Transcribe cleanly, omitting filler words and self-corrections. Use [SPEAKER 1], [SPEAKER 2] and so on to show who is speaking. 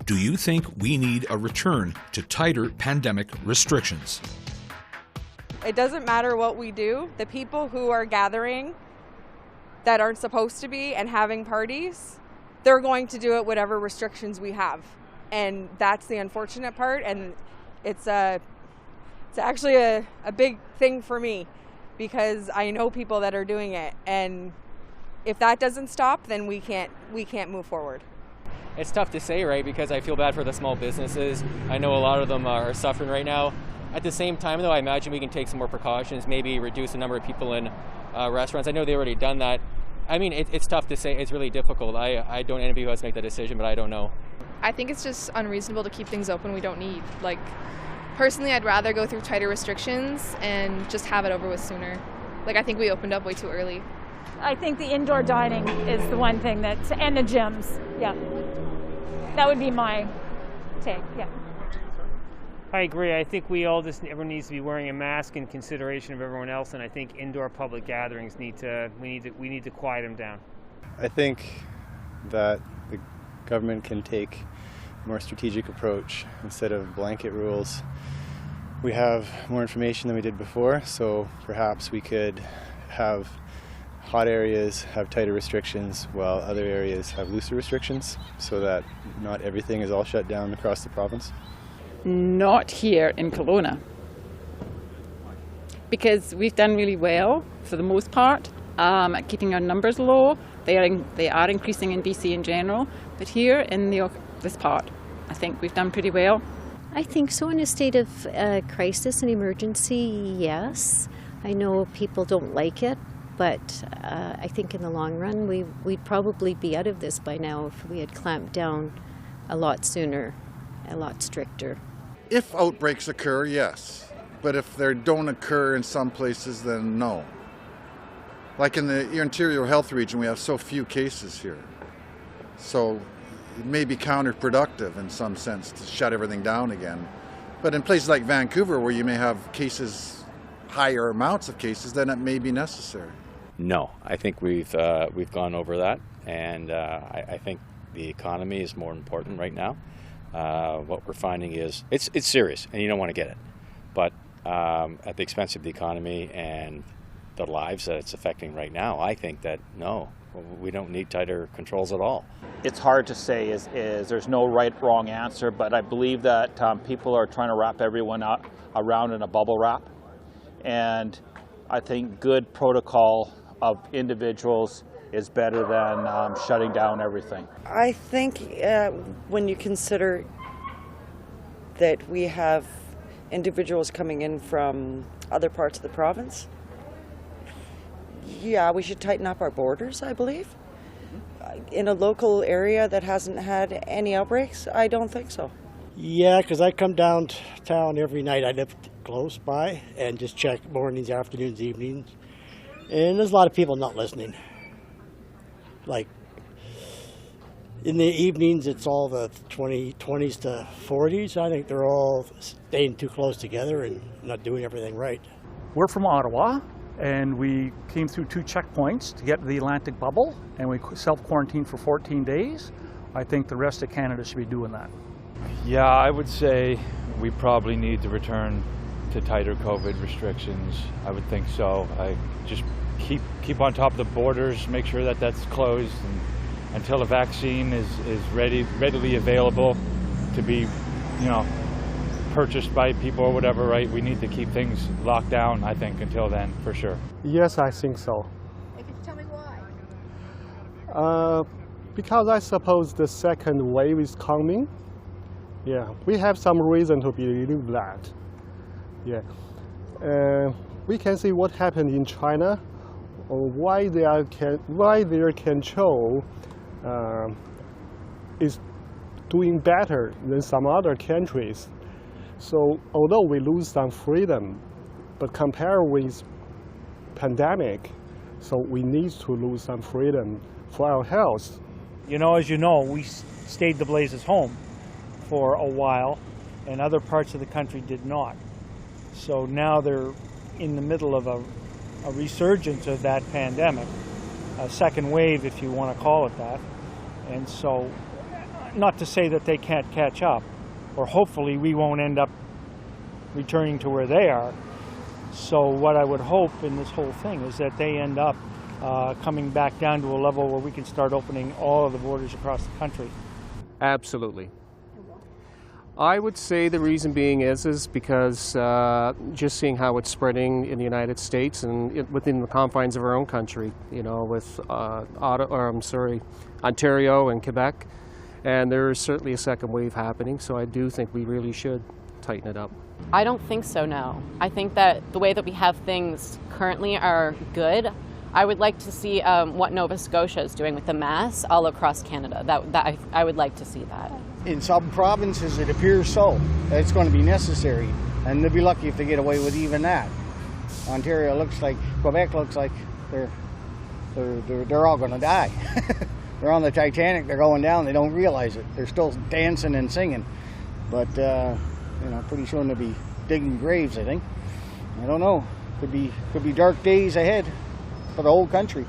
[SPEAKER 1] Do you think we need a return to tighter pandemic restrictions?
[SPEAKER 2] It doesn't matter what we do. The people who are gathering that aren't supposed to be and having parties, they're going to do it whatever restrictions we have. And that's the unfortunate part. And it's actually a big thing for me because I know people that are doing it. And if that doesn't stop, then we can't move forward.
[SPEAKER 3] It's tough to say, right, because I feel bad for the small businesses. I know a lot of them are suffering right now. At the same time, though, I imagine we can take some more precautions, maybe reduce the number of people in restaurants. I know they've already done that. I mean, it's tough to say. It's really difficult. I don't envy who has to make that decision, but I don't know.
[SPEAKER 4] I think it's just unreasonable to keep things open we don't need. Like, personally, I'd rather go through tighter restrictions and just have it over with sooner. Like, I think we opened up way too early.
[SPEAKER 5] I think the indoor dining is the one thing and the gyms, yeah. That would be my take, yeah.
[SPEAKER 6] I agree. I think everyone needs to be wearing a mask in consideration of everyone else, and I think indoor public gatherings we need to quiet them down.
[SPEAKER 7] I think that the government can take a more strategic approach instead of blanket rules. We have more information than we did before, so perhaps we could have hot areas have tighter restrictions while other areas have looser restrictions so that not everything is all shut down across the province.
[SPEAKER 8] Not here in Kelowna, because we've done really well for the most part at keeping our numbers low. They are increasing in BC in general, but here in this part, I think we've done pretty well.
[SPEAKER 9] I think so. In a state of crisis and emergency, yes. I know people don't like it, but I think in the long run we'd probably be out of this by now if we had clamped down a lot sooner, a lot stricter.
[SPEAKER 10] If outbreaks occur, yes. But if they don't occur in some places, then no. Like in the interior health region, we have so few cases here. So it may be counterproductive in some sense to shut everything down again. But in places like Vancouver, where you may have cases, higher amounts of cases, then it may be necessary.
[SPEAKER 11] No, I think we've gone over that, and I think the economy is more important right now. What we're finding is it's serious, and you don't want to get it, but at the expense of the economy and the lives that it's affecting right now, I think that no, we don't need tighter controls at all.
[SPEAKER 12] It's hard to say is there's no right wrong answer, but I believe that people are trying to wrap everyone up around in a bubble wrap, and I think good protocol of individuals is better than shutting down everything.
[SPEAKER 13] I think when you consider that we have individuals coming in from other parts of the province, yeah, we should tighten up our borders, I believe. In a local area that hasn't had any outbreaks, I don't think so.
[SPEAKER 14] Yeah, because I come downtown every night. I live close by and just check mornings, afternoons, evenings. And there's a lot of people not listening. Like, in the evenings, it's all the 20s to 40s. I think they're all staying too close together and not doing everything right.
[SPEAKER 15] We're from Ottawa, and we came through 2 checkpoints to get to the Atlantic bubble, and we self-quarantined for 14 days. I think the rest of Canada should be doing that.
[SPEAKER 16] Yeah, I would say we probably need to return to tighter COVID restrictions. I would think so. I just keep on top of the borders, make sure that that's closed, and until a vaccine is readily available to be, purchased by people or whatever, right? We need to keep things locked down, I think, until then, for sure.
[SPEAKER 17] Yes, I think so.
[SPEAKER 18] Could you tell me
[SPEAKER 17] why? Because I suppose the second wave is coming. Yeah, we have some reason to believe that. Yeah, we can see what happened in China, or why their control is doing better than some other countries. So although we lose some freedom, but compared with pandemic, so we need to lose some freedom for our health.
[SPEAKER 19] As you know, we stayed the blazes home for a while, and other parts of the country did not. So now they're in the middle of a resurgence of that pandemic, a second wave, if you want to call it that. And so not to say that they can't catch up, or hopefully we won't end up returning to where they are. So what I would hope in this whole thing is that they end up coming back down to a level where we can start opening all of the borders across the country.
[SPEAKER 18] Absolutely. I would say the reason being is because just seeing how it's spreading in the United States and within the confines of our own country, you know, with Ontario and Quebec, and there is certainly a second wave happening. So I do think we really should tighten it up.
[SPEAKER 20] I don't think so, no. I think that the way that we have things currently are good. I would like to see what Nova Scotia is doing with the masks all across Canada. I would like to see that.
[SPEAKER 21] In some provinces, it appears so. It's going to be necessary, and they'll be lucky if they get away with even that. Ontario looks like, Quebec looks like they're all going to die. They're on the Titanic, they're going down, they don't realize it. They're still dancing and singing, but you know, pretty soon they'll be digging graves, I think. I don't know. Could be dark days ahead for the whole country.